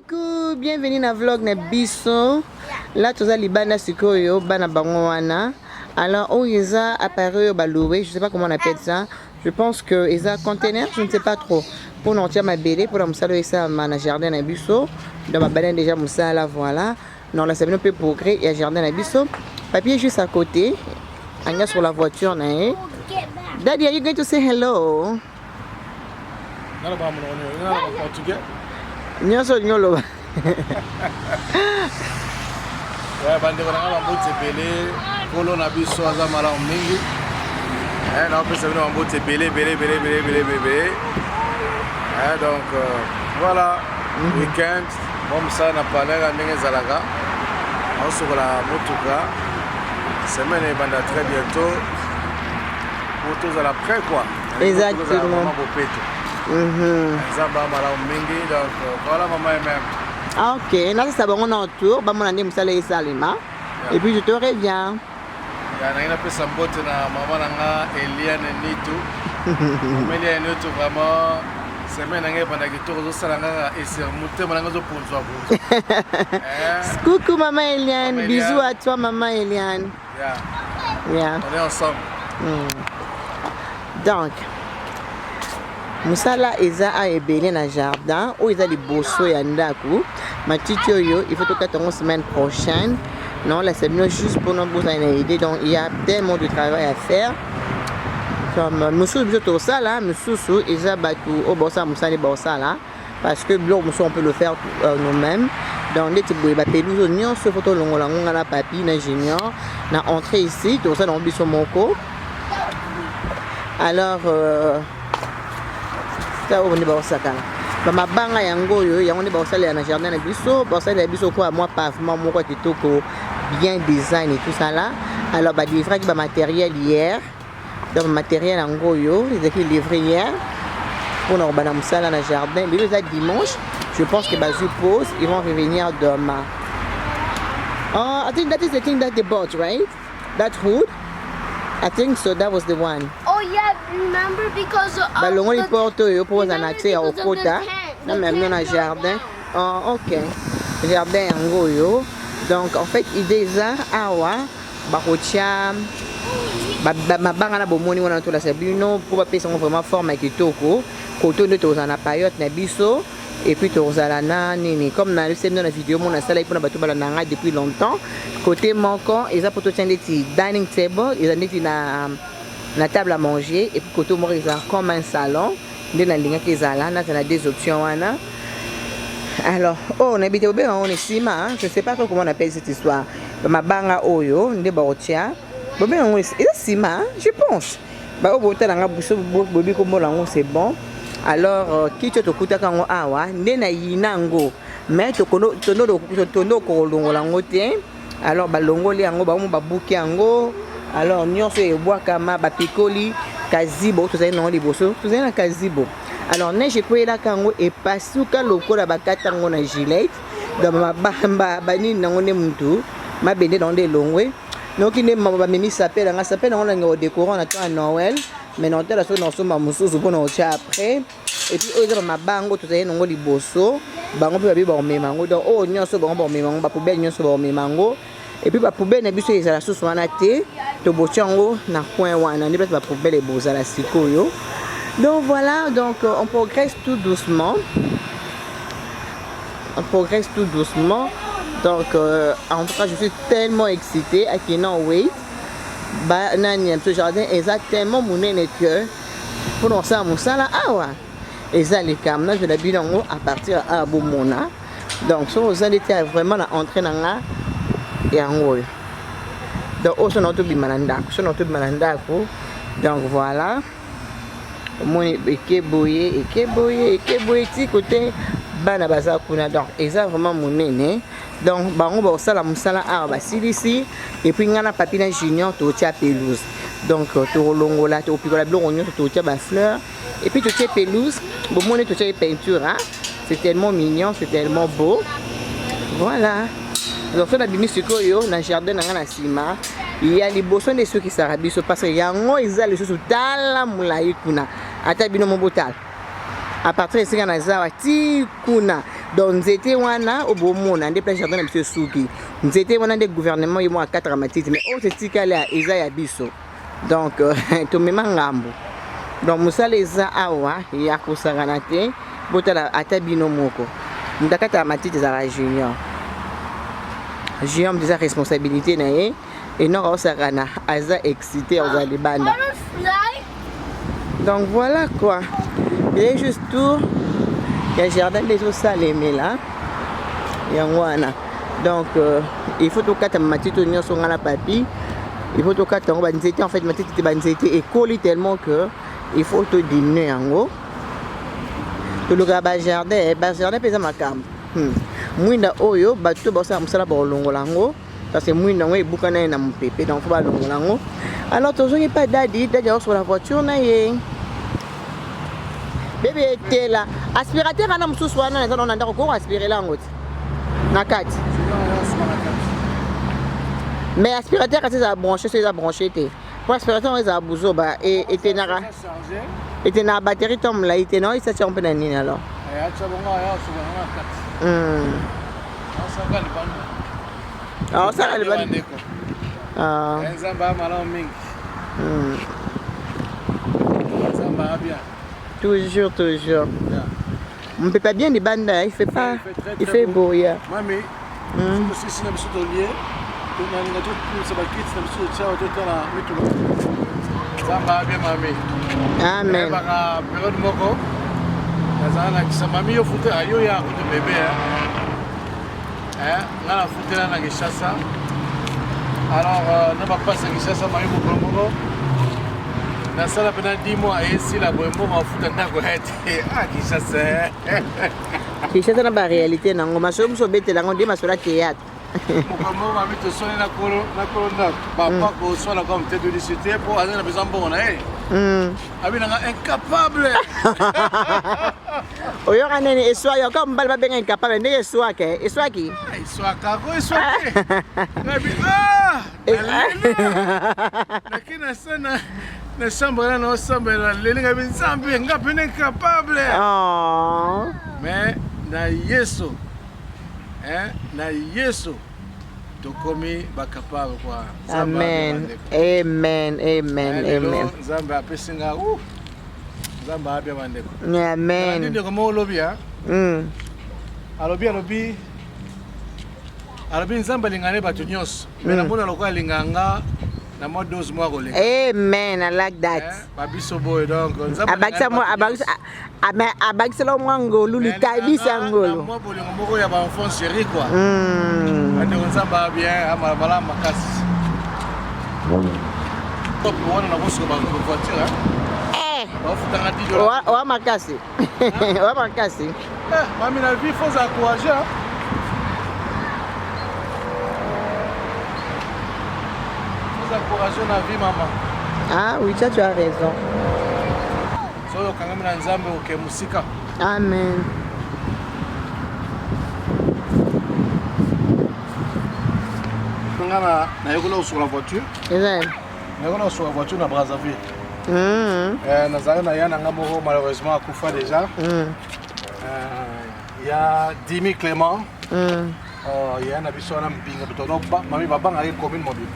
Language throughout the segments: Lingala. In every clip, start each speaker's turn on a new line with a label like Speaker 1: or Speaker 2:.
Speaker 1: Coucou, bienvenue dans le vlog de Bisso. Là, tu as les bana sikoyo, bana bangoana. Alors, où ils ont apparu au baloué, je ne sais pas comment on appelle ça. Je pense que ils ont conteneur, je ne sais pas trop. Pour nous tirer ma bébé, pour nous saluer ça dans jardin de Bisso. Dans ma banane déjà moussa là, voilà. Non, là c'est un peu progrès, il y a jardin de Bisso. Papier juste à côté. On est sur la voiture, né. Daddy, are you going to say hello? Nyoso nyolo.
Speaker 2: Ouais, bande kona mambo tebele, kolo na biso aza mala mingi. Na on peut se venir mambo tebele, belé. Donc voilà, weekend, bon ça na palela ndenge zalaka. On se la motuka. Semaine est banda très bientôt. Motos à la près quoi.
Speaker 1: Exactement.
Speaker 2: Zamba mala mingi, donc voilà maman et même.
Speaker 1: Ah, ok, là c'est bon, on a un tour, bah mon année moussala et salima, et puis je te reviens.
Speaker 2: Il y a un peu de sambote na maman nanga Eliane Nitu. Maman Eliane Nitu vraiment semaine nanga pendant que tout le salanga et c'est monté mon nanga zo ponzo.
Speaker 1: Coucou maman Eliane, bisous à toi maman Eliane.
Speaker 2: Yeah. On est ensemble.
Speaker 1: Donc Moussala eza a ebele na jardin où ils a les bosso ya ndaku matiti yo il faut que tu semaine prochaine non là c'est bien juste pour nous vous une idée donc il y a tellement de travail à faire comme monsieur tout ça là monsieur ils a battu au bossa moussala bossa là parce que blo on peut le faire nous-mêmes donc les petits ba pelouse oignon ce photo longola ngala papi na junior na entrée ici tout ça dans biso moko alors on est bon ça quand mabanga yango yo yango ne ba osala na jardin na biso ba osala biso quoi moi pavement moko kitoko bien design et tout ça là alors ba livrer qui ba matériel hier donc matériel yango yo ils ont livré hier pour nous ba na musala na jardin mais le dimanche je pense que ba je pose ils vont revenir demain. Oh, I think that is the thing that they bought, right? That wood? I think so, that was the one.
Speaker 3: Oh yeah, remember because
Speaker 1: Balongo li porto yo pour un accès au quota. Non même non na jardin. Oh OK. Jardin yango yo. Donc en fait idée ça awa bakotia mabanga na bomoni wana to la sabino pour pas ça vraiment forme kitoko. Koto de to na période na biso et puis to zala na nini comme na le dans la vidéo mon sala pour na bato bala nanga depuis longtemps. Côté manquant, ils ont pour tout des dining table, ils ont dit na table à manger et puis côté moi ils ont comme un salon. Dans la ligne qu'ils ont là, on a des options là. Alors, oh, on habite au bien, on est cima, je sais pas trop comment on appelle cette histoire. Ma banga oyo, on est barotia. Bon ben on est cima, je pense. Bah au bout là, bobi comme là, c'est bon. Alors, qui te coûte quand on a wa, ndena yinango, mais to kono tono ko longo lango te. Alors balongo li yango ba mo babuki yango. Alors nyonso e bwakama ba pikoli kazibo to zai non liboso to zai na kazibo. Alors neige ko ela kango e pasuka lokola bakata ngo na gilet donc mabamba bani nango ne muntu mabende dans des longwe. Donc il ne m'a mimi s'appelle nga s'appelle on ngo décorant na temps à Noël. Mais non tela so non so mamusuzu pour no cha après et puis eux dans mabango to zai ngo liboso bango pe ba ba memango donc oh nyonso bango ba memango ba poubelle nyonso ba memango. Et puis la poubelle na biso ezala susu wana te to bochango na coin wana ni peut-être la poubelle est bozala sikoyo. Donc voilà, donc on progresse tout doucement. Donc en tout cas je suis tellement excitée I cannot wait. Ba nani ce jardin exactement monene que pour nous ça musala awa. Ezali kamna je la binango à partir à Bomona. Donc so vous allez vraiment la entrée dans la yango donc au son auto bimananda donc voilà mon ekeboye ti côté bana baza kuna donc eza vraiment monene donc bango ba sala musala a ba silisi et puis ngana papina junior to tia pelouse donc to longola to pikola blongo to tia ba fleur et puis to tia pelouse bon mon to tia peinture hein c'est tellement mignon c'est tellement beau voilà. Donc on a bimi sikoyo na jardin na ngana sima il y a les bossons de ceux qui s'arabissent parce que yango ils a les choses tala mulai kuna ata bino mobotal à partir de ce qu'on a zawa ti kuna donc nzete wana obomona nde place jardin na biso suki nzete wana nde gouvernement yemo akataka matiti mais oyo tetikali eza ya biso donc tomema ngambo donc mosala eza awa ya kosakana te botala ata bino moko moto akataka matiti ezalaka junior eza responsabilité na ye enoko aosakana aza excité aza libanda donc voilà quoi il est juste tour ya jardin nde ezosalemela yango wana donc il faut tokata matiti oyo nyonso nga na papi il faut tokata yango banzete en fait matiti te banzete ekoli tellement que il faut todimine yango tolukaka bajardin mpe eza makambo mwinda oyo bato basala mosala bakolongola yango parce que mwinda yango ebukana ye na mopepe donc fo balongola yango alors tozongi mpa dadi aosokola voiture na ye bebe etela aspirateur ana mosusu wana eza na ndako koko aspirela yango ti na kati mais aspirateur kasi ezala branché so eza branché te po aspirateur yango ezala buzoba etenaka batterie to molai te na esatiango mpe na nini alors osaka libanda toujours on peut pas bien libanda il fait beau ya
Speaker 2: mami sisi na biso tolie tonalinga totusa bakiti na biso tyawa totala mitulo nzambe abia mami
Speaker 1: amen
Speaker 2: baka periode moko nazala nakisa mami yo futa yo ya kutu bebe nga na futela na Kinshasa alors na bapasa Kinshasa mami mokolo moko nasala pena 10 mois esila boye mbongo afuta ndako ete
Speaker 1: Kinshasa na baréalité nango masolo moso obetela yango nde masolo ya théâtre
Speaker 2: mokolo moko mami tosoni na kolo ndako papa koswala comme tête de lycée mpo aza na besoin mbongo na ye abinanga incapable
Speaker 1: oyoka nini eswaki oka mobali babenga incapable ndenge eswaki eswaki
Speaker 2: eswakako eswaki nakina sana na chambre là na osambela lelinga binzambe nga pene incapable mais na yesu na yesu tokomi bakapable kwa
Speaker 1: amen
Speaker 2: nzambe apesinga nzambe abia bandeko
Speaker 1: amen
Speaker 2: ndeko mo olobi alobi nzambe alingane bato nyonso mais namona lokola alinganga na mo 12 mois kolinga
Speaker 1: amen I like that
Speaker 2: babiso boy donc nzambe
Speaker 1: abakisela mwa ngolu litabisa ngolu
Speaker 2: mo bolingo moko ya ba enfant chéri quoi ndeko nzambe abia amala makasi top wana na boso ba voiture
Speaker 1: wa makasi wa makasi
Speaker 2: mami na vie faut encourager encourager la vie maman.
Speaker 1: Ah oui, tu as raison.
Speaker 2: So yo kangami na nzambe oke musika.
Speaker 1: Amen.
Speaker 2: Ngana na yoko sur la voiture.
Speaker 1: Exact.
Speaker 2: Na yoko sur la voiture na Brazzaville. Nazali na yana ngamo malheureusement akufa déjà. Il y a Dimi Clément. Il y a un abisso na mpinga bitonoba mami babanga ye commune mobile.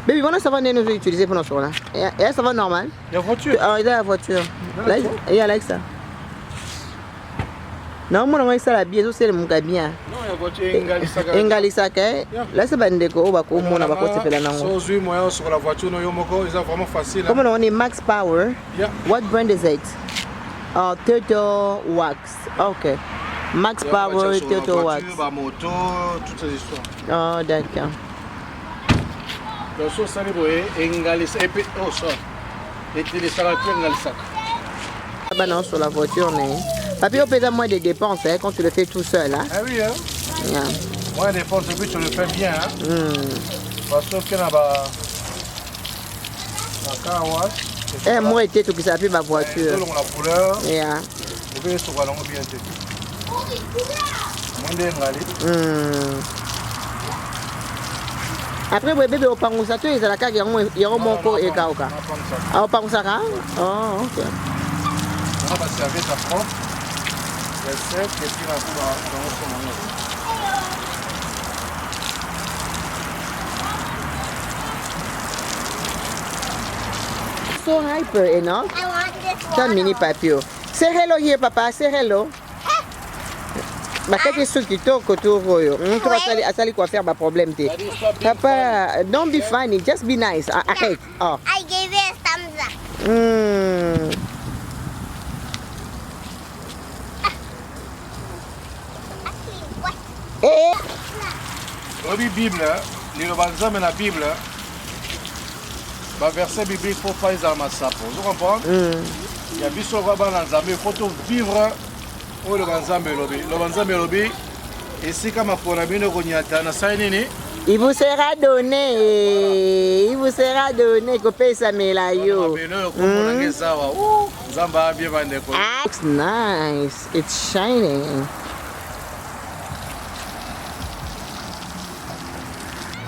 Speaker 1: Baby, comment ça va nous utiliser pour notre là? Et ça va normal?
Speaker 2: La voiture.
Speaker 1: Ah, il y a la voiture. Là, il y a like ça. Non, moi, on va ça la biais, c'est le muga bien.
Speaker 2: Non, la voiture
Speaker 1: Engalisaka. Là, c'est bandeko, on va comment on va quoi faire là non?
Speaker 2: Sans moyen sur la voiture, no yomoko, c'est vraiment facile.
Speaker 1: Comment on est Max Power?
Speaker 2: Yeah.
Speaker 1: What brand is it? Oh, Turtle Wax. Okay. Max Power, Turtle Wax.
Speaker 2: La moto, toutes ces histoires.
Speaker 1: Oh, d'accord.
Speaker 2: Donc, ça, c'est Engalisa. Et puis, oh, ça. Et tu les salades, Engalisa.
Speaker 1: Ah, non, sur la voiture, mais. Papi, on paie moins de dépenses quand tu le fais tout seul. Hein?
Speaker 2: Ah oui, hein?
Speaker 1: Yeah.
Speaker 2: Moins de dépenses, depuis tu le fais bien. Hein? Parce que là-bas. La carotte.
Speaker 1: Moi, j'étais tout qui s'appelle ma voiture.
Speaker 2: Selon la couleur.
Speaker 1: Yeah.
Speaker 2: Vous pouvez se voir bien.
Speaker 1: Après, bébé, au pangusa, tu es à la cage, il y a un monco et kauka. Ah, au pangusa, oh, ok.
Speaker 2: On va servir ta propre. sec et puis on va dans son moment.
Speaker 1: So hyper enough.
Speaker 3: I want this
Speaker 1: Some
Speaker 3: one.
Speaker 1: mini papio. Say hello here, papa. Say hello. Bakati so kitoko tu royo. Tu asali quoi faire ba problème te. Papa, don't be funny, just be nice. Arrête. Oh.
Speaker 3: I gave it a thumbs up. Actually, what?
Speaker 1: Eh.
Speaker 2: Obi Bible, les banzam na Bible. Ba verset biblique faut pas les masapo. Vous comprenez? Il y a biso va ba nzambe, il faut tout vivre au le banzambe lobi. Le banzambe lobi et si kama pona bino konyata na sai nini?
Speaker 1: Il vous sera donné. Il vous sera donné que pesa melayo. Looks nice. It's shining.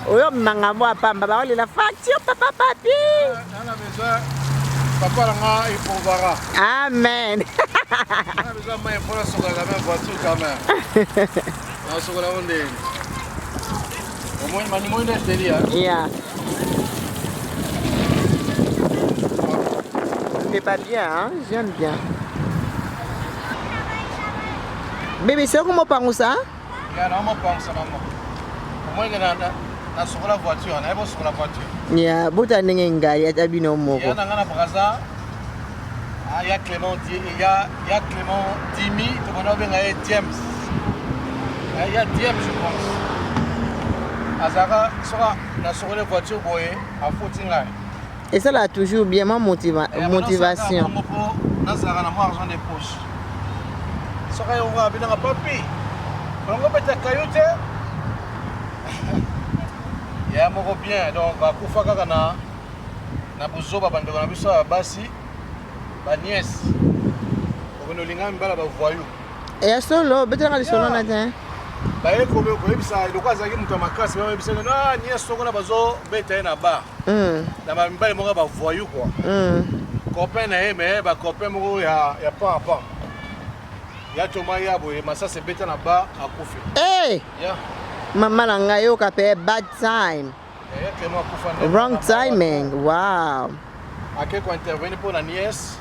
Speaker 1: Oyo manga mo pamba ba la facture papa papi.
Speaker 2: Na maison papa nga ipovara.
Speaker 1: Amen.
Speaker 2: Na maison ma ipovara sur la même voiture quand même. Na sur la onde. Au moins mani mo ina delia.
Speaker 1: Yeah. C'est pas bien hein, j'aime bien. Bébé, c'est comment parle ça?
Speaker 2: Ya na mo pense maman. Au moins na sur la voiture, na ebo sur la voiture.
Speaker 1: Yeah, buta ndenge ngari atabino moko.
Speaker 2: Ya na ngana braza. Ah ya Clément Dimi, to mona benga James. Il y a James je pense. Azara sera na sur la voiture boye à footing là.
Speaker 1: Et ça là toujours bien ma motivation.
Speaker 2: Na zara na mo argent de poche. Sera on va bien na papi. On va mettre cailloute. Ya moko bien donc va kufa kaka na buzoba bando na biso basi ba nièce. Okono linga mbala ba voyou.
Speaker 1: Et solo betanga li solo na tin.
Speaker 2: Ba eko be ko ebisa iloko azaki muto makasi ba ebisa na nièce soko na bazo beta na ba. Na ba mbala moko ba voyou quoi. Copain na mais ba copain moko ya pa pa. Ya choma ya boye masa se beta na ba akufi.
Speaker 1: Eh!
Speaker 2: Ya.
Speaker 1: Mama nanga yo ka pe bad time. Wrong timing. Wow.
Speaker 2: Ake ko intervenir pour la nièce.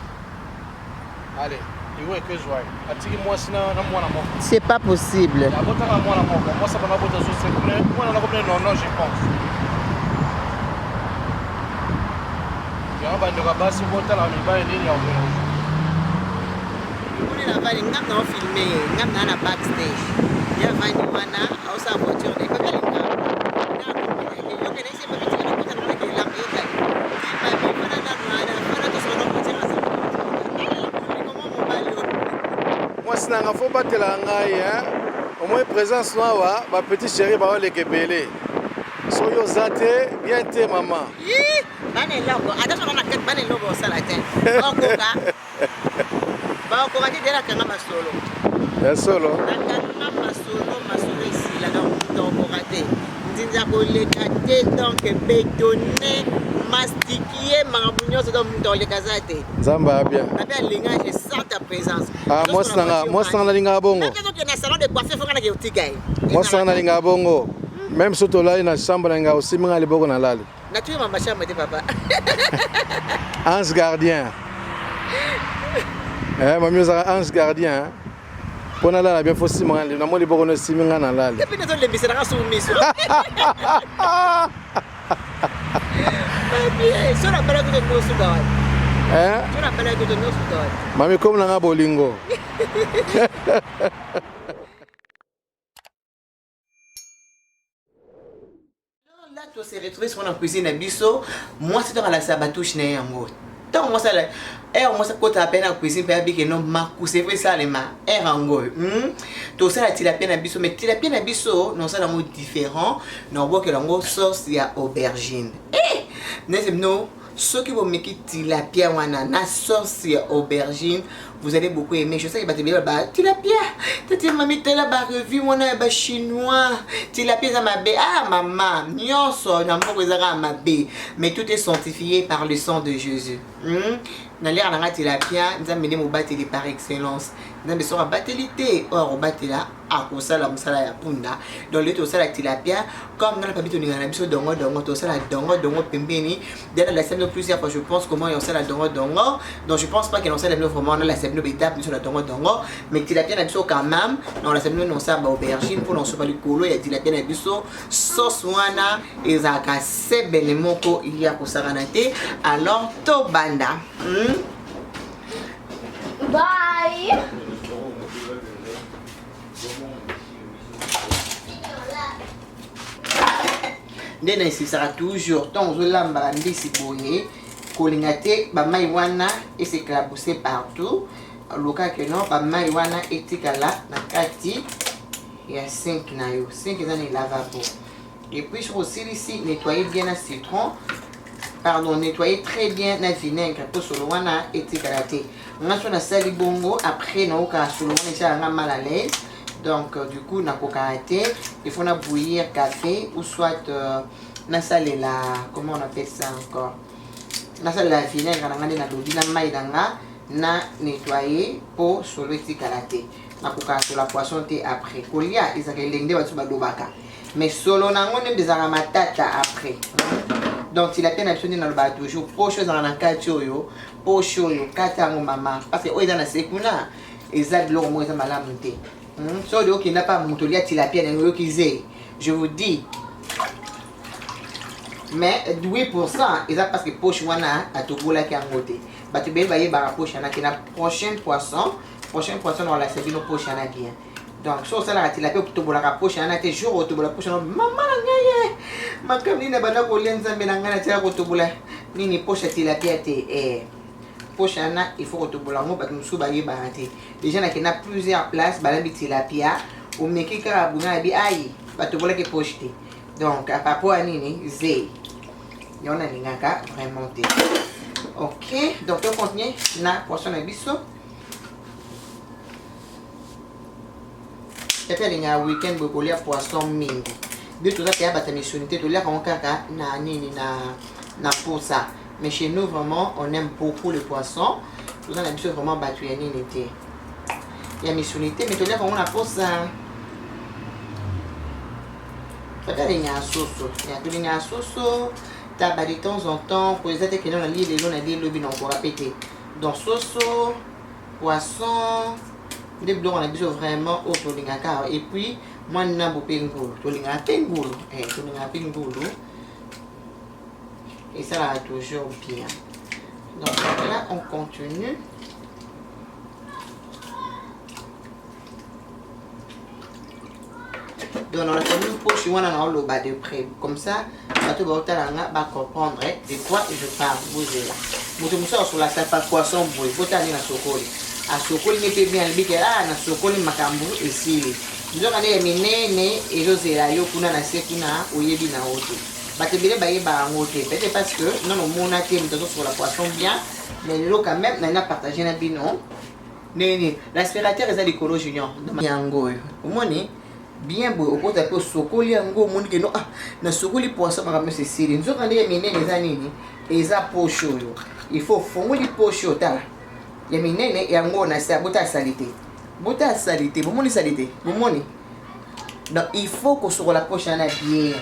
Speaker 2: Allez, il veut que joie. Atiki moi sina na mwana moko.
Speaker 1: C'est pas possible.
Speaker 2: Ya bota na mwana moko. Moi ça va bota sur 5 minutes. Moi na combien non je pense. Ya ba ndo ka basi bota la mi ba nini ya obero.
Speaker 1: On est là-bas, ngam na filmer, ngam na backstage. Ya vani wana au sa voiture de pas kalinga. Yo que nesse pas petit na kota na ke la meka. Ba mi fana na to solo ko tira sa. Comment mon balio.
Speaker 2: Moi sina nga faut batela ngai hein. Au moins présence noa ba petit chéri ba le kebele. So yo zate bien te maman.
Speaker 1: Yi, bane logo. Attention na ket bane logo salatin. Okoka. Ba ko ngati dela kanga masolo.
Speaker 2: Ya solo.
Speaker 1: Nakanga masolo ici là donc ko raté. Ndinza ko le katé donc bétonné mastiqué mangabunyo so donc le kazate.
Speaker 2: Nzamba bien.
Speaker 1: Après linga je sens ta présence.
Speaker 2: Ah moi sanga linga bongo.
Speaker 1: Même quand tu es dans salon de coiffure faut kana ke utigai.
Speaker 2: Moi sanga linga bongo. Même soto là na chambre linga aussi minga liboko na lali.
Speaker 1: Na tu mama chambre de papa.
Speaker 2: Ange gardien. Mamie za ange gardien. Pona la bien faut siminga na mo liboko na siminga na lali.
Speaker 1: Depuis nous les bisera ka soumiso. Sur la belle que de nous soudan. Sur la belle que de nous soudan.
Speaker 2: Mami comme na bolingo.
Speaker 1: Là, tu s'est retrouvé sur la cuisine à Bisso. Moi, c'est dans la sabatouche na yango. Donc moi ça là, moi ça côté à peine à cuisine pour habiller non ma c'est vrai ça les ma rango. Tout ça la tilapia na Bisso mais tilapia na Bisso non ça dans mot différent. Non voit que lango sauce il y a aubergine. N'est-ce non ceux qui vont mettre tilapia wana na sauce il y a aubergine. Vous allez beaucoup aimer. Je sais que bah tilapia. T'as mamie t'es là-bas revue on a bah chinois. Tilapia ça m'a bé. Ah maman, nyonso na mboko ezaka mabe. Mais tout est sanctifié par le sang de Jésus. Na l'air na tilapia, nous amener mo bateli par excellence. nzambe soka bateli te or batela akosala mosala ya punda donc le tosala tilapia comme ngana pabi toninga na biso dongo dongo tosala dongo dongo pembeni dès la semaine plusieurs fois je pense comment on sala dongo dongo donc je pense pas que on sala vraiment dans la semaine étape sur la dongo dongo mais tilapia na biso quand même dans la semaine on sala aubergine pour on sopa likolo ya tilapia na biso sauce wana ezaka sebele moko il y a kosala na te alors to banda
Speaker 3: Bye.
Speaker 1: nde naesisaka toujours tant ozolambaka mbisi boye kolinga te bamai wana eseklabuse partout loka ke non bamai wana etikala na kati ya sink na yo sink eza na lavabo et puis je osilisi nettoyer bien na citron pardon nettoyer très bien na vinaigre po solo wana etikala te nga so nasali bongo après naokaka solo wana esalanga mal à l'aise. Donc du coup nakoka te il faut na bouillir café ou soit nasale la comment on appelle ça encore nasale la vinaigre na ngande na lodi na mai danga na nettoyer pour solo etikala te nakoka sur la poisson te après kolia ezaka elenge batu badobaka mais solo nango nde ezaka matata après donc il a bien absolument dans le bas toujours pour chose dans la kati oyo pour chose kata ngo mama parce que oyo na sekuna ezali lo mo eza malamu te. So de qui n'a pas montolia tilapia n'engo kize. Je vous dis. Mais 8% ils a parce que poche wana à tobola qui a ngoté. Ba tu ba yeba poche na qui na prochain poisson on la servir nos poche na bien. Donc so ça la tilapia pour tobola ka poche na te jour tobola poche na maman ngaye. Makam ni na bana ko lenza menanga na tira ko tobola nini poche tilapia te Pochana, il faut que tu bolango parce que nous sommes baillés baraté. Déjà, il y a plusieurs places, balambi tilapia, ou meki karabuna bi aïe, bah tu voulais que pocheter. Donc, à papo anini, zé. Y en a n'ingaka vraiment té. Ok, donc on continue na poisson à biso. Et puis il y a un week-end pour les poissons mingo. Bien tout ça, il y a des missionnités, tout là quand on kaka na nini na pour ça. Mais chez nous, vraiment, on aime beaucoup le poisson. Nous avons l'habitude vraiment battu à l'unité. Il y a missionité, mais tu as vraiment la pose ça. Peut-être qu'il y a un sauce. Il y a un sauce. Tu as de temps en temps, pour les autres qui ont dit, les gens ont dit, le bin, on peut répéter. Donc, sauce, poisson, des blancs, on a besoin vraiment au tolingaka. Et puis, moi, je n'ai pas de pingou. Tolingaka pingou. Tolingaka pingou. Et ça va toujours bien. Donc là, on continue. Donc on a fait une poche, on a le bas de près. Comme ça, tu vas comprendre de quoi je parle. Bougez là. Vous avez sur la salle poisson, vous pouvez aller dans le sokoli. À sokoli, mais bien le bique là, dans le sokoli, makambu ici. Nous avons des ménés et José là, yo kuna na sekuna, ou yebi na oto. Peut-être parce que non, on a été sur la poisson bien, mais l'eau quand même, on a partagé un binon. L'aspirateur est à l'écolo junior. Yango, au moins, bien beau, au côté de Sokoli, Yango, mon que non, na Sokoli poisson, par exemple, c'est Syrie. Nous avons des ménés, les années, et ça poche. Il faut fondre les poches. Il y a ménés, et Yango, on a ça, bota salité. Bota salité, bon, mon salité, bon, donc il faut qu'on soit la poche en bien.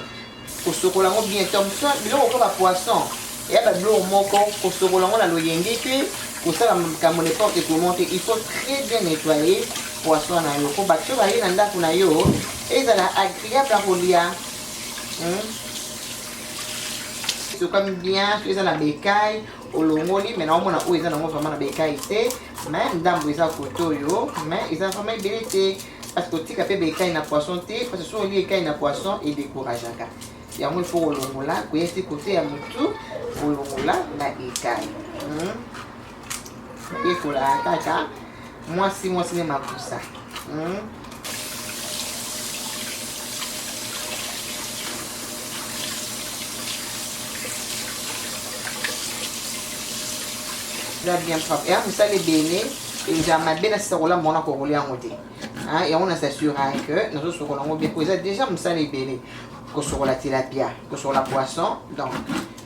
Speaker 1: Kosokola ngo bien comme ça biloko ko ba poisson et ba biloko moko kosokola ngo na loyenge ke kosala kambo n'importe comment il faut très bien nettoyer poisson na yo ko ba tio ba yina ndako na yo ezala agréable à kolia c'est comme bien ezala bécaille olongoli mais na omona o ezala ngo vraiment na bécaille te mais ndambo eza kotoyo mais ezala vraiment belete parce que tika pe bécaille na poisson te parce que so li bécaille na poisson et décourageaka. Il y a un peu de longola, qui est côté à Moutou, pour longola, la écaille. Et pour la caca, moi, c'est ma pour ça. Là, bien propre. Et après ça, les bénés, et j'ai ma bien à ce rôle-là, mon accord roulé en côté. Et on s'assure que nous sommes bien posés. Déjà, nous sommes les bénés. Sur la tilapia, sur la poisson. Donc,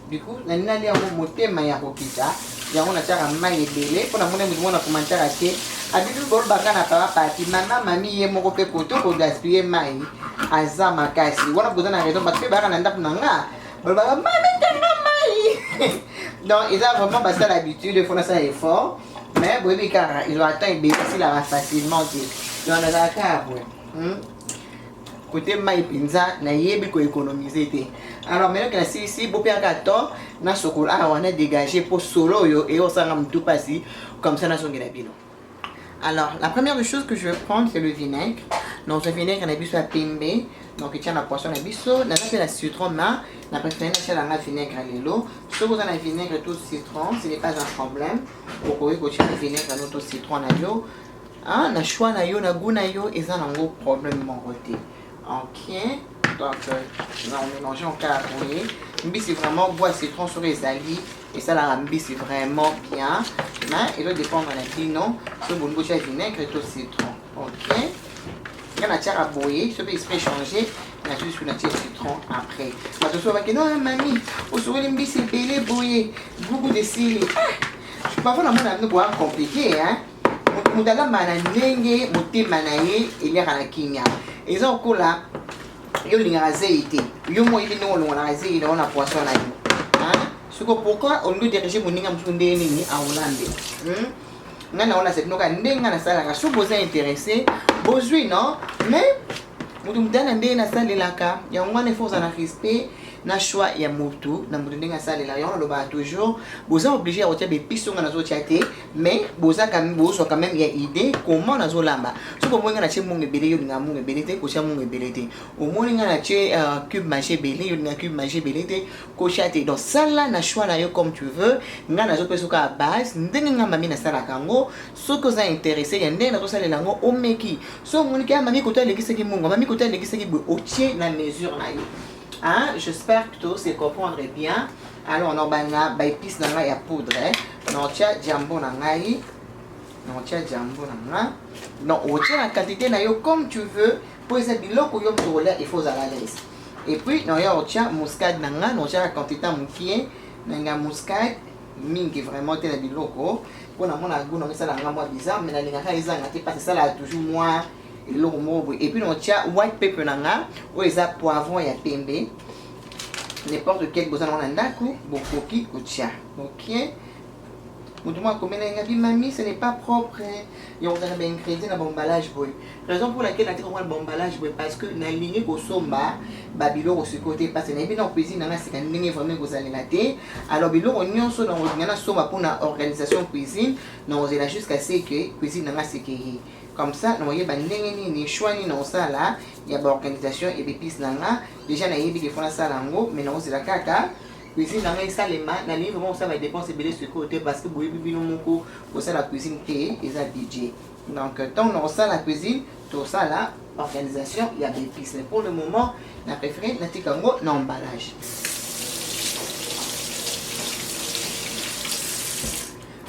Speaker 1: du coup, on a les motés maya rokita. Il y a un maille belé. Pour la monnaie, on a commencé à acheter abibi bol baka na papa parti mama mami ye moko pe koto ko gaspiller mai aza makasi wana boza na raison parce que baka na ndako nanga bol baka mami tanga mai donc ils ont vraiment passé l'habitude de faire ça effort mais boyebi kaka ils ont atteint ebebisi la facilement te donc na kaka boye côté mai pinza na yebi ko économiser te alors maintenant que la si bo père gato na sokola on a dégagé pour solo yo et on s'en tout passer comme ça na songela bino. Alors la première des choses que je vais prendre c'est le vinaigre. Donc le vinaigre na biso à pembe donc il tient la poisson na biso na fait la citron ma na préféré na la vinaigre à l'élo si vous avez vinaigre tout citron ce n'est pas un problème pour que vous le vinaigre à notre citron na yo ah na choix na yo na goût na yo et ça n'a pas problème mon côté. Ok, donc on mélange en carabouillé. Mbi c'est vraiment bois citron sur les alliés et ça la mbi c'est vraiment bien. Mais il doit dépendre de la non sur bon bouche à vinaigre et tout citron. Ok, il y a la terre à bouillir, ce peut se changer. Il y a juste une citron après. Parce que souvent que non mamie, au soir mbi c'est belé bouillir, beaucoup de sel. Je peux pas voir la monde boire compliqué hein. Mutala mananenge muti manaye il y a la kinya. Ils ont cola yo linga zeite yo mo ibi no lona zeite on a poisson na yo hein ce que pourquoi on doit diriger moninga msunde nini a Hollande ngana ona c'est noka ndenga na sala ka supposé intéressé besoin non mais mutu mutana ndé na sala laka ya ngwana faut na respect na choix ya mutu na mutu ndenga sala la yo loba toujours vous êtes obligé à retirer des pistes na zo tiaté mais boza quand même il y a idée comment na zo lamba ce que moi ngana che munge belé yo nga munge belé te ko cha munge belé te au moins ngana che cube maché belé yo nga cube maché belé te ko chaté donc ça là na choix na yo comme tu veux ngana zo peso ka base ndenga nga mami na sala kango ce que ça intéressé ya ndena zo sala lango o meki so moni ka mami ko ta lekisa ki mungo mami ko ta lekisa ki bo o tie na mesure na yo. Hein? J'espère que tout se comprendre bien. Alors, on a épices dans la poudre. On a jambon dans la donc, on tient la quantité comme tu veux. Pour les biloko il faut à l'aise. Et puis, on tient muscade on tient la quantité moukier, on muscade, mingi vraiment la biloko. Pour la goût, on ça la bizarre, mais la ça là toujours moins. Et puis on tient white pepper nanga ou les poivrons et pembe n'importe quel besoin on a ndaku bokoki kotia. Ok, Moutouma comme elle mamie ce n'est pas propre et on a bien ingrédients dans l'emballage boy raison pour laquelle on a l'emballage boy parce que na ligne ko somba babilo ko ce côté parce que na bien en cuisine na c'est quand ligne vraiment ko zali na té alors bilo on nyonso na ngana somba pour na organisation cuisine non on est là jusqu'à ce que cuisine na c'est comme ça nous voyez bandenge ni choix ni non ça là il y a organisation et épices nanga déjà na yebi ke fona ça lango mais non c'est la kaka cuisine nanga ça les mains na livre bon ça va dépenser belé ce côté parce que boye bino moko pour ça la cuisine té et ça budget donc tant non ça la cuisine tout ça là organisation il y a des épices mais pour le moment na préféré na tikango na emballage.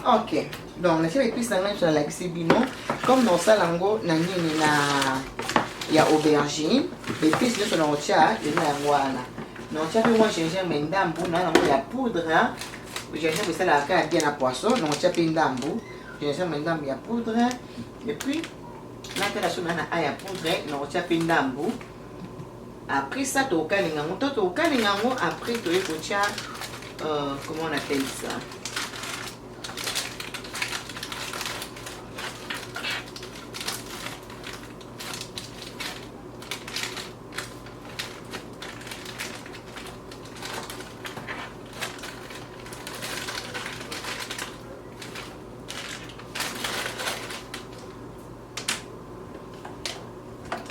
Speaker 1: Ok, donc la chérie épice nanga sur la bino comme dans ça lango na nini na ya aubergine épice de son tia et na wana non tia moi gingembre ndambu na la poudre gingembre c'est la carte bien à poisson non tia ndambu gingembre ndambu ya poudre et puis là que la sona na ya poudre non tia ndambu après ça to kalinga après to yeko tia comment on appelle ça.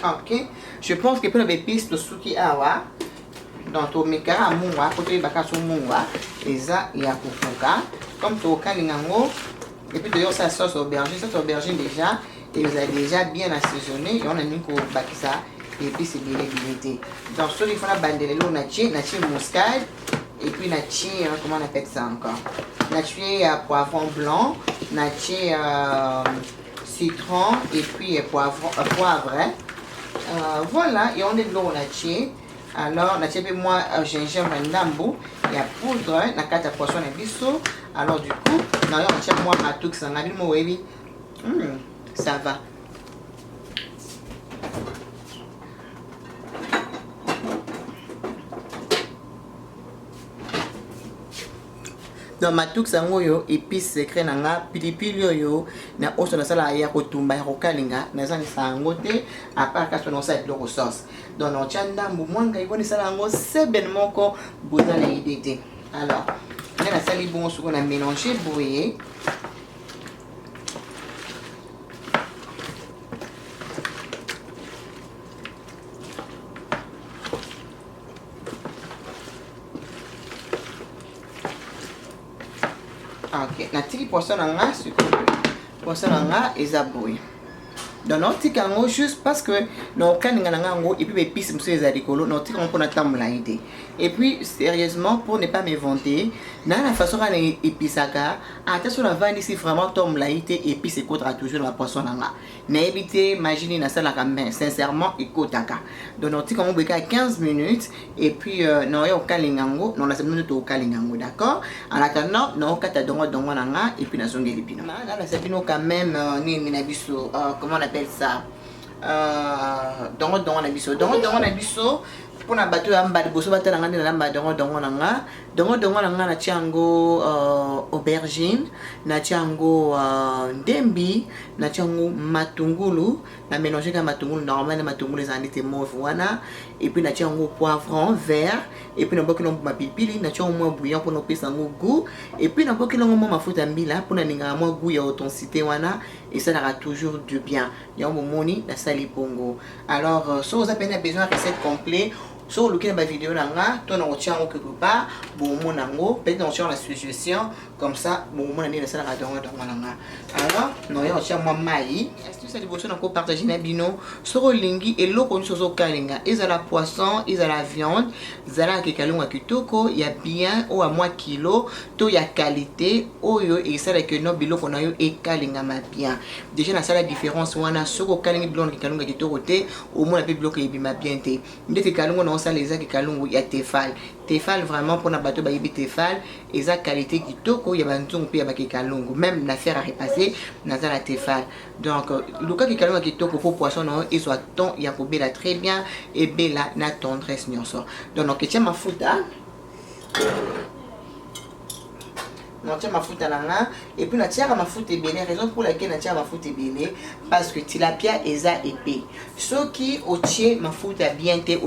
Speaker 1: Ok, je pense que pour les épices de suki awa, donc au mekara mungwa, côté baka sur mungwa, et ça il y a kufuka, comme tu au kalingango, et puis d'ailleurs ça sauce aubergine déjà, et vous avez déjà bien assaisonné, et on a mis pour bakisa, et puis c'est bien limité. Donc sur les fois la bandelle, on a tué muscade, et puis on a tué, comment on appelle ça encore, on a tué poivron blanc, on a tué citron, et puis poivre. Voilà, et on est de l'eau là-dessus. Alors, on a fait moi gingembre ndambu, il y a poudre, na carte à poisson et bisso. Alors, du coup, on a moi à tout ça, on a dit moi oui. ça va. Donc matuk sango yo épice secret nanga pilipili yo na oso na sala ya kotumba ya kokalinga na zani sango te à part ka sono sa biloko sauce. Donc on chanda mwanga ikoni sala ngo seben moko boza na idée. Alors on a sali bon suko na mélanger brouiller. Ok, na tiki poisson nanga suko. Poisson nanga ezaboué. Donc non tika ngo juste parce que non kaninga nanga ngo et puis épices monsieur les adicolo non tika ngo na tamla idée. Et puis sérieusement pour ne pas me vanter, na la façon à épisaka, attention la vendre ici vraiment tom la idée et puis c'est contre toujours la poisson nanga. Na éviter imaginer na sala kamben sincèrement ekotaka. Donc non tika ngo beka 15 minutes et puis non yo kalinga ngo non la semaine to kalinga ngo d'accord. En attendant non kata dongo nanga et puis na zongeli pino. Na la sabino quand même ni minabiso comment on appelle ça dongo na biso pour na bateau ya mbadi boso batala ngani na lamba dongo nanga na tiango aubergine na tiango ndembi na tiango matungulu na mélanger ka matungulu normalement matungulu ezandi te mauve wana et puis na tiango poivron vert et puis na boki no mapilipili na tiango mo bouillon pour no pesa ngo goût et puis na boki no mo mafuta mbila pour na ninga mo goût ya authenticité wana et ça aura toujours du bien yango moni na sali pongo. Alors so vous avez besoin de recette complète sur le cas de la vidéo nanga toi on tient au quelque part bon mon nango peut-être on tient la suggestion comme ça bon mon année la salle à dongo nanga. Alors non on tient moi mai astuce de bosso encore partager na bino sur lingi et lo konso so kalinga ils a la poisson ils a la viande zala ke kalunga kitoko ya bien ou à moins kilo to ya qualité oyo et ça que no biloko na yo e kalinga ma bien déjà na sala différence wana soko kalinga biloko ke kalunga kitoko te au moins pe biloko e bima bien te ndete kalunga na ça les a kalungu ya tefal vraiment pour na bateau ba yibi tefal eza qualité kitoko ya bantungu pe ya ba kalungu même na faire à repasser na za la tefal. Donc le cas kalungu kitoko pour poisson non il soit ton ya ko bela très bien et bela na tendresse nyonso. Donc tiens mafuta non tiens mafuta nanga et puis na tiaka mafuta ebele raison pour laquelle na tiaka mafuta ebele parce que tilapia eza épais soki otie mafuta bien te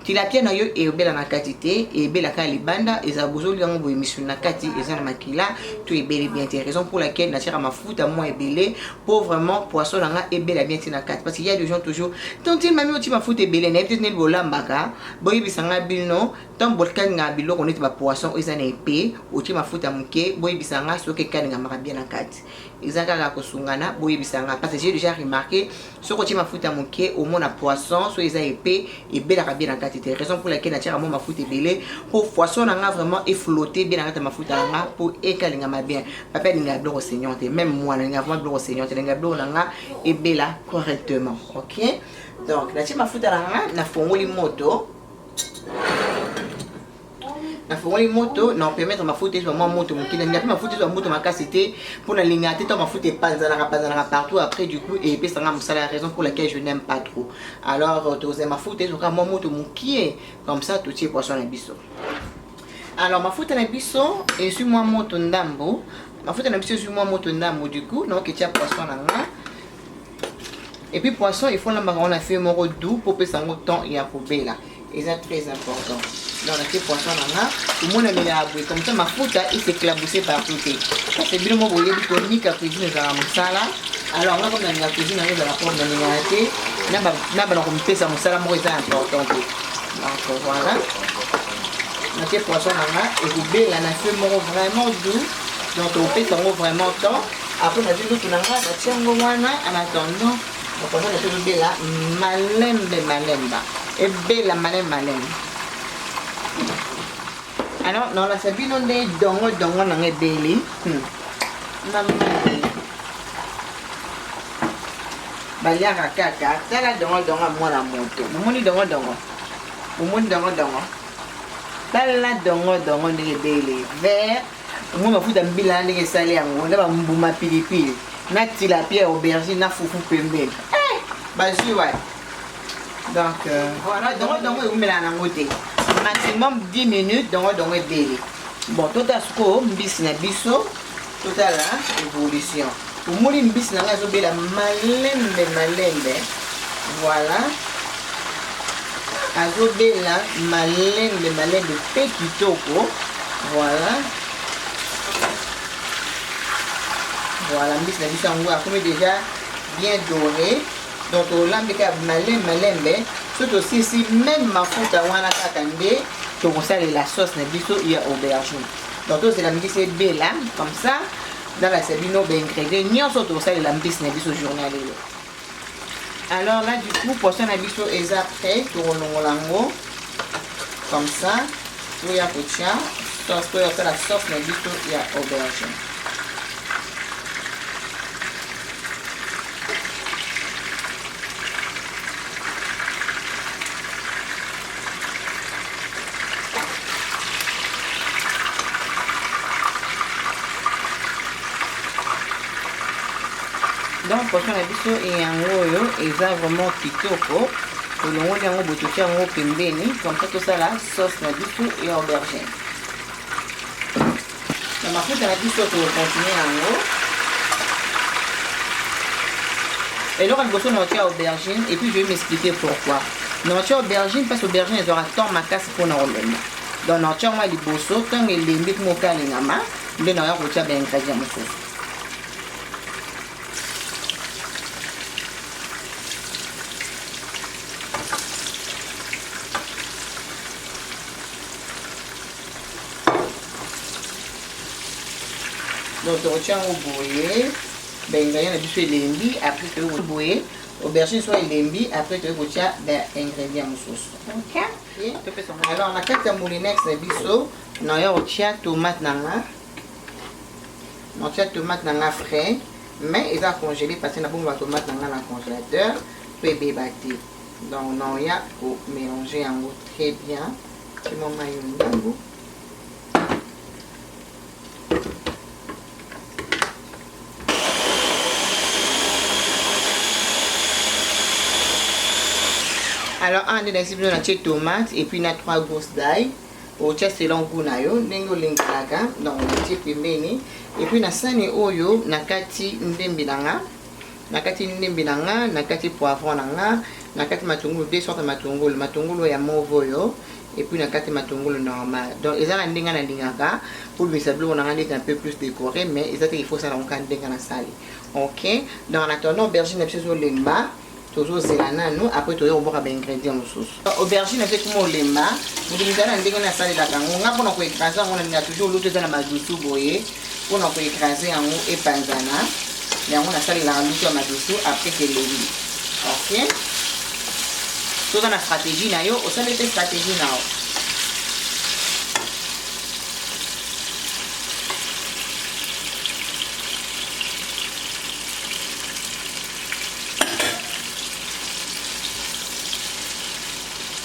Speaker 1: tilapia na yo ebela na quantité et ebela ka libanda eza bozoli yango bo émission na kati eza na makila to ebele bien te raison pour laquelle na tiaka mafuta moins ebele pour vraiment poisson nanga ebela bien te na kati parce qu'il y a des gens toujours tant il mami otie mafuta ebele na peut-être ne bolambaka boyi bisanga bilno tant bolkan nga biloko neti ba poisson eza na épais otie mafuta muke boyi bisanga soki kaninga maka bien na kati ezaka ka kosungana boyi bisanga parce que j'ai déjà remarqué soki otie mafuta muke au moins na poisson so eza épais ebela ka bien na kati. C'est raison pour laquelle na ma mafuta belé pour poisson nga vraiment et flotter bien na mafuta nga pour ekalinga ma bien papa ninga blo seignante même moi ninga vraiment blo seignante ninga blo nga et bela correctement. OK donc na mafuta nga na fongoli moto non permettre mafuta sur moi moto mukina n'a pas mafuta sur moto makasité pour na lingate to mafuta panzana partout après du coup et puis ça c'est la raison pour laquelle je n'aime pas trop. Alors tu mafuta sur moi moto mukie comme ça tout est poisson na biso. Alors mafuta na biso et sur moi moto ndambo mafuta na biso sur moi moto ndambo du coup donc il y a poisson là. Et puis poisson il faut la on a fait mon doux pour que ça temps il y a pour là et c'est très important. Dans le poisson tout le monde a mis la bouée comme ça mafuta il s'éclaboussait partout c'est bien moi vous voyez tonique à cuisine dans la musala alors là comme dans la cuisine on a la forme de l'ingrédient n'a pas comme ça musala moi c'est important donc voilà notre poisson et vous belle la fait vraiment doux donc on fait ça vraiment temps après on a dit tout on a tiens en attendant le poisson est tout belle là malemba et belle malemba. Alors non la sabino ne dongo na ngebeli balia kaka tala dongo mwana moto mumuni dongo tala dongo ngebeli vert mo mafuta mbila ndenge sali yango ndaba mbuma pilipili na tilapia aubergine na fufu pembeni. Bazui ouais. Donc voilà, donc on met la nangote. Maximum 10 minutes donc on délai. Bon, tout à ce qu'on bis na biso, tout à la évolution. Pour mourir bis na ngazo bela malembe. Voilà. Azobela malembe pe kitoko. Voilà. Voilà, bis na biso ngo a comme déjà bien doré. Donc au lambika malembe, surtout aussi si même ma faute à wana kakande, tu consales la sauce na biso il y a aubergine. Donc c'est la midi c'est bella comme ça dans la sabino ben ingrédients ni surtout consales la midi na biso journal. Alors là du coup poisson na biso est prêt pour longolango comme ça. Il y a pocha, sauce pour faire la sauce na biso il y a aubergine. Donc poisson na biso yango oyo eza vraiment kitoko olongoli yango botoki yango pembeni comme ça tosala sauce na biso et aubergine na mafuta na biso tokontinue yango eloko liboso na otia aubergine et puis je vais m'expliquer pourquoi na otia aubergine parce aubergine ezwaka temps makasi mpona kolemba donc na otia yango ya liboso ntango elembi mpo mokalingama nde na oya kotia baingrédient mosusu. Donc on tient au bouillir, ben il y a du feu lembi après que vous bouillez, aubergine soit lembi après que vous tirez des ingrédients sauce. OK? Alors on a quatre moulinex de biso, on a aussi tomate nanga. On a tomate nanga frais, mais ils a congelé parce que na bomba tomate nanga dans le congélateur, puis bébaté. Donc on a pour mélanger en goût très bien. C'est mon maillot. Alors, on a des tomates et puis on a 3 gousses d'ail. On a selon goût na yo, nengo lingalaga, donc on a pembeni. Et puis on a sani oyo, nakati ndembi nanga, nakati poivron nanga, nakati matungulu, 2 sortes de matungulu, matungulu ya mauve yo, et puis nakati matungulu normal. Donc ils ont un dinga na lingaka pour le sablo on a un peu plus décoré, mais il faut ça on can dinga na sali. OK? Donc en attendant aubergine sur lemba. Toujours zelana nous après tu on boire des ingrédients mosusu aubergine avec mo lemba ndingana ndenge na sali la kango ngapo na ko écraser on a toujours l'autre dans la madusu boye on a ko écraser en haut et panzana mais on a sali la lutu à madusu après que lembi. OK tout dans la stratégie na yo au sein de cette stratégie na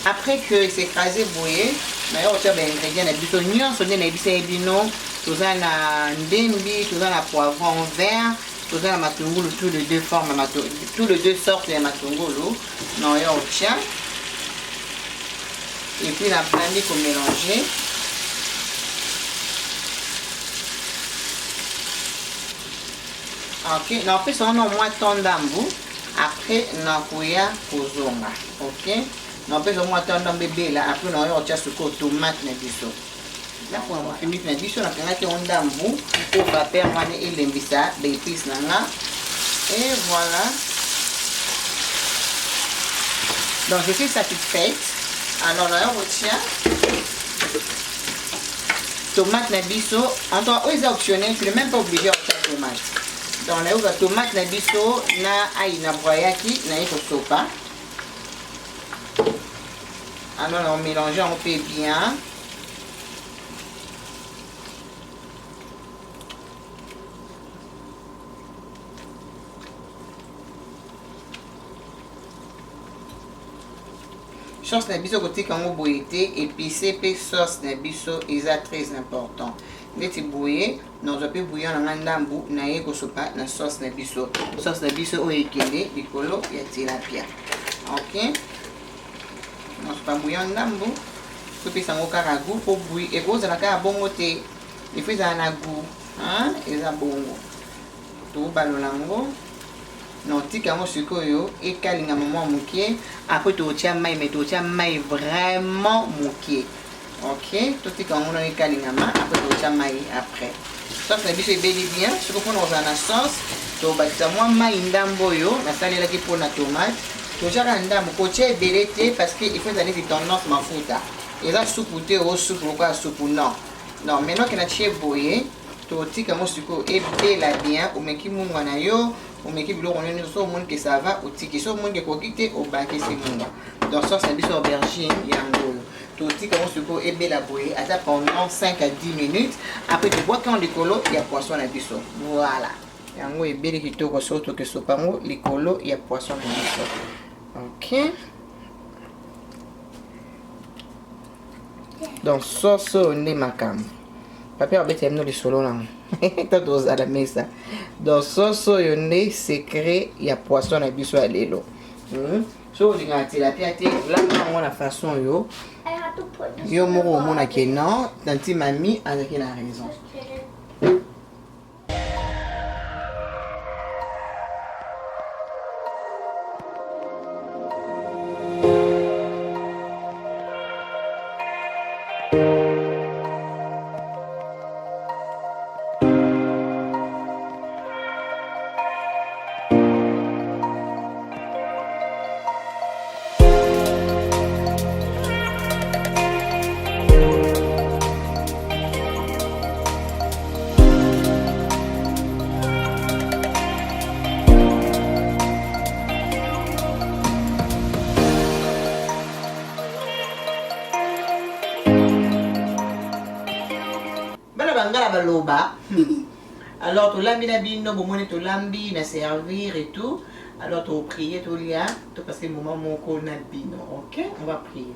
Speaker 1: après que c'est écrasé bouillé, mais on tient des ingrédients de oignons, on a des bino, tout ça na ndembi, tout ça na poivron vert, tout ça na matungulu, tous les deux formes, tous les deux sortes de matungulu, non on tient. Et puis la blandi pour mélanger. OK, on fait ça on a moins temps d'ambou. Après on a kozonga. OK. On peut au moins attendre bébé là après on a déjà ce tomate na biso. Là pour on finit na biso na kanga ki on dambu pour vapeur wana elembisa des épices nanga. Et voilà. Donc je suis satisfaite. Alors là on retient tomate na biso. En tout cas, c'est optionnel, tu n'es même pas obligé de tomate. Donc là on a tomate na biso na aïe na broyaki na iko sopa. Alors on mélange un peu bien. sauce na biso kotika yango boye te épicé mpe sauce na biso eza très important neti boye nazwa mpe bouillon na nga ndambu naye kosopa na sauce na biso oyo ekende likolo ya tilapia. Ok, nasopa bouillon ndambu topesa yango kaka goût mpo bouille ekozala kaka bongo te, ifo ezala na goût eza bongo. Tobalola yango na otika yango sikoyo ekalingama mwa moke, apres totia mai, mais totia mai vraiment moke. Ok, totika yango na ekalingama, apres totia mai après. Sauce na biso ebeli bien, siko mpona kozala na sauce tobakisa mwa mai ndambo oyo nasalelaki mpona tomate. Totiaka ndambo kotia ebele te parce que il faut ezala neti tendance mafuta eza supu te o supu lokola supu non. Maintenant ke natie boye totika yango sikoyo ebela bien, omeki mungwa na yo, omeki biloko nyonso, so omoni ke ça va otiki, so omoni ke koki te obakisi mungwa. Donc sauce na biso aubergine yango oyo totika yango sikoyo ebela boye ata pendant 5 à 10 minutes, après tobwaki yango likolo ya poisson na biso. Voilà, yango ebeli kitoko so tokesopa yango likolo ya poisson na biso. Ok, donc sauce oyo nde makambo papi abeti yamino lisolo nango tatozala mesa. Donc sauce oyo nde secret ya poisson na biso ya lelo. So olingaka tilapia te olamba yango na façon oyo yo moko omonake non tanti mami azalaki na raison. Baloba. Alors tu lambi na bino bomone tu lambi na servir et tout. Alors tu prier tu lia tu parce que moment moko na bino. OK, on va prier.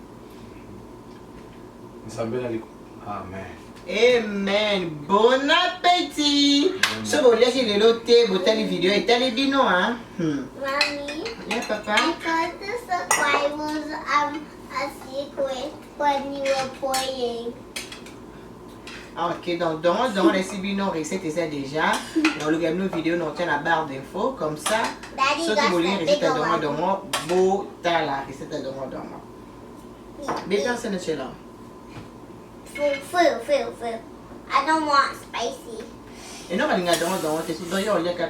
Speaker 2: Amen.
Speaker 1: Amen. Bon appétit. Ce bon là c'est le loté botali vidéo et tali bino hein.
Speaker 3: Mommy.
Speaker 1: Yeah papa.
Speaker 3: I thought the supply was a secret when you were playing.
Speaker 1: Ok, donc dans les Sibino recettes et ça déjà. Dans le gamin vidéo, on tient la barre d'infos comme ça. Ceux qui voulaient recette à demain, beau t'as la recette à demain. Mais personne n'est là.
Speaker 3: Full. I don't want spicy.
Speaker 1: Et non, on a demain, c'est tout d'ailleurs, il y a qu'à.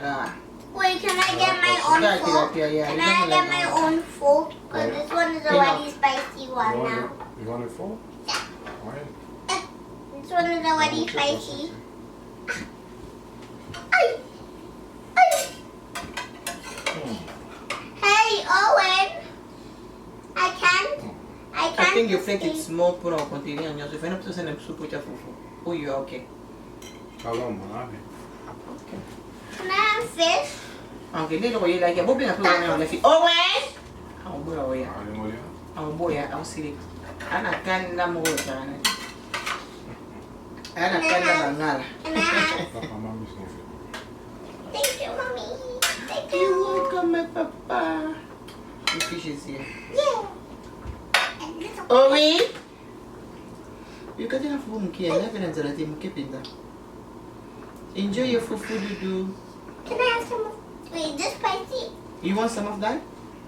Speaker 3: Wait, can I get my own full? Can I get my own full? Because this one is already spicy one now.
Speaker 2: You want it full?
Speaker 3: Yeah.
Speaker 2: Ouais.
Speaker 3: This one is already spicy. Hey, Owen.
Speaker 1: I think your plate is small pour en continuer. On a fait une petite soupe pour fufu. Oh, you're okay.
Speaker 2: How long, man?
Speaker 3: Can I have fish?
Speaker 1: Okay, little way like a bobby and on the feet. Owen! Oh, boy, oh, boy, I'll see it. Ana can number one. Ana can number
Speaker 3: Can I have? Thank you, Mommy. Thank you.
Speaker 1: You're welcome, my papa. The fish is here.
Speaker 3: Yeah.
Speaker 1: Oh, oui? You can't have food, Muki. I never answered a team. Keep it down. Enjoy your fufu, Dudu.
Speaker 3: Can I have some of... Wait, is this spicy?
Speaker 1: You want some of that?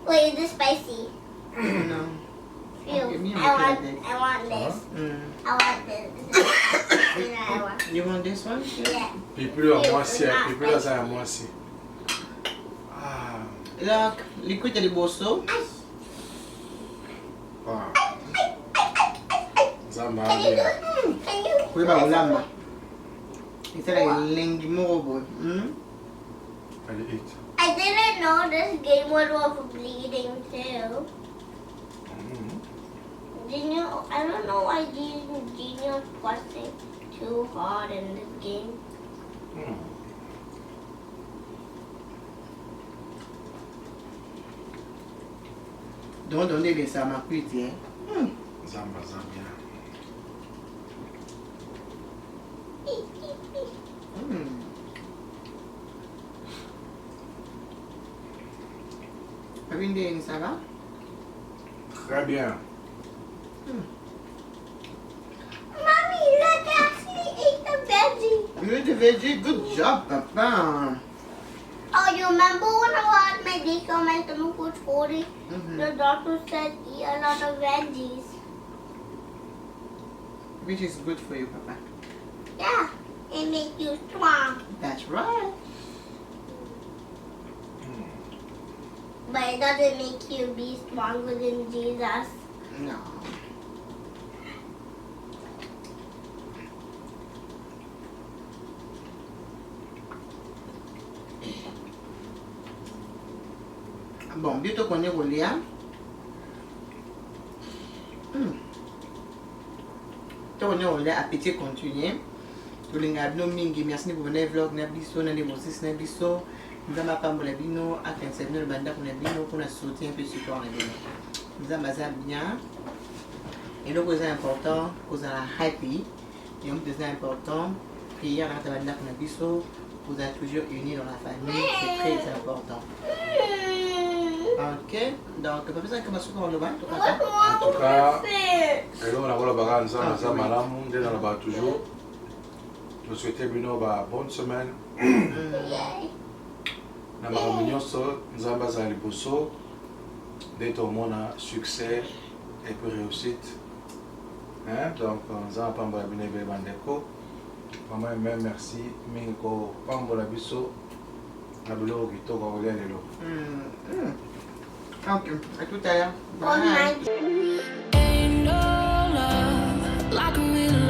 Speaker 3: Wait, is this spicy?
Speaker 1: No.
Speaker 3: Phew.
Speaker 1: Okay, me and
Speaker 3: I
Speaker 1: Muki
Speaker 3: want this.
Speaker 1: Mm.
Speaker 3: I want this. This is what I want.
Speaker 1: You want this one?
Speaker 3: Yeah.
Speaker 2: Puis plus à moi aussi, puis plus à moi aussi. Ah.
Speaker 1: Look, liquid the bosso.
Speaker 2: Wow. Zamba.
Speaker 3: Can you do? Can you?
Speaker 1: We ba ulama. It's like a lengi morobo.
Speaker 2: Allez, eat.
Speaker 3: I didn't know this game was for bleeding too. Genius, I don't know why Genius pressing too hard in this game.
Speaker 1: Donc, on est ça m'a cuité.
Speaker 2: Zamba, Zambia.
Speaker 1: Avindé, ça va?
Speaker 2: Très bien.
Speaker 3: Mommy, look, I actually ate the veggie.
Speaker 1: You ate the veggie? Good job, Papa.
Speaker 3: Oh, you remember when I had my dick on my stomach was 40?
Speaker 1: Mhm.
Speaker 3: The doctor said eat a lot of veggies.
Speaker 1: Which is good for you, Papa.
Speaker 3: Yeah, it makes you strong.
Speaker 1: That's right.
Speaker 3: But it doesn't make you be stronger than Jesus.
Speaker 1: No. Bon, bientôt qu'on est roulé, hein? On est roulé, appétit continue. Tous les gars, nous mingi, merci pour venir vlog, n'a biso, n'a démonstration, n'a biso. Nous avons pas mal de bino, à 15 minutes, le banda pour les bino, pour la sauter un peu sur le bino. Nous avons bien. Et donc, c'est important, vous êtes happy. Et donc, c'est important, prier à la banda pour les biso, vous êtes toujours unis dans la famille, c'est très important. Ok, donc, pas besoin de commencer par le bas, en tout cas.
Speaker 2: En tout cas, et là, on a la bagarre, on a malam, on est dans la barre toujours. Je souhaite une bonne semaine. Na makambo nyonso nzambe azala liboso nde tomona succès et puis réussite. Donc nzambe apambola bino ebele bandeko. Mama même merci mingi kopambola biso na biloko kitoko kolia lelo.
Speaker 1: Ok, à tout à l'heure.
Speaker 3: Good night.
Speaker 4: Ain't no love like a real